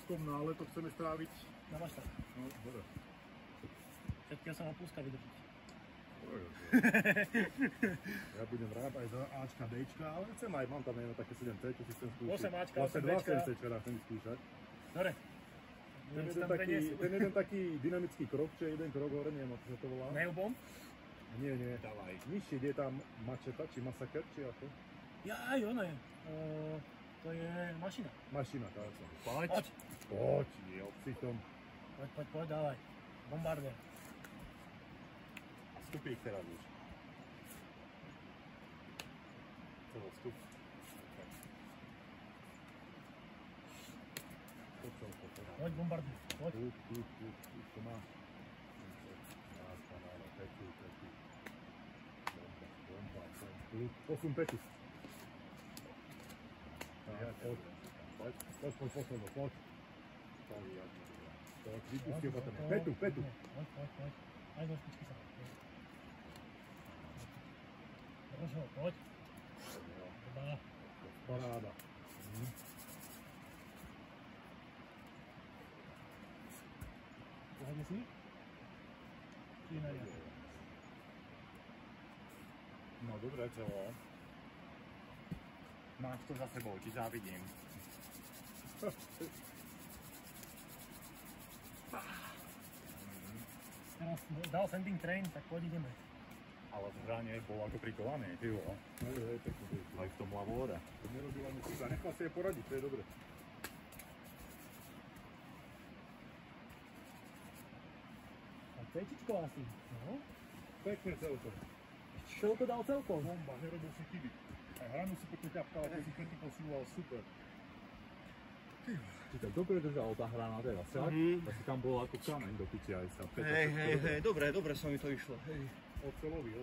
Ruskom na leto chceme stráviť. Na Mašta. No, dobre. Všetkého sa má pluska vydržiť. Ja budem rád aj za Ačka, Dčka, ale chcem aj, mám tam jedno také 7C, čo si chcem skúšať. 8 Ačka, vlastne 8 Bčka. 2 7C chcem skúšať. Dobre. Ten jeden taký dynamický krok, čo je jeden krok hore, neviem, ako sa to volá. Neubom? Nie. Dávaj. Nižšie, kde je tam mačeta, či masaker, či ako? Jaj, ono je. To je mašina. Mašina, tak som. Poď. Poď, je obcitom. Poď, dávaj. Bombardier. A stupík teraz už. Celý vstup. Poď, Bombardier. Poď. Tu, to má. Petu. Bomba. Posun petu. Poď. Vypustí opatrne. Petu. Poď. Aj do špičky sa. Drž ho, poď. Doba. Paráda. Pohode si? Či na ja? No dobre, celo. Máš to za sebou, ti závidím. Teraz dal sending train, tak poď ideme. Ale v hrane bol ako prikovaný, ty jo. Aj v tom lavore. To nerobila mu chyba, nechal si je poradiť, to je dobre. A Cčko asi, no? Pekne celko. Koľko dal celkom? Bomba, nerobil si chyby. Aj hranu si pekne ťapkal, ako si pekne posúval, super. Ty tak dobre držala tá hrana teraz, však? Tak tam bolo ako kameň do piči aj sa. Hej, dobre sa mi to išlo. Ocelový,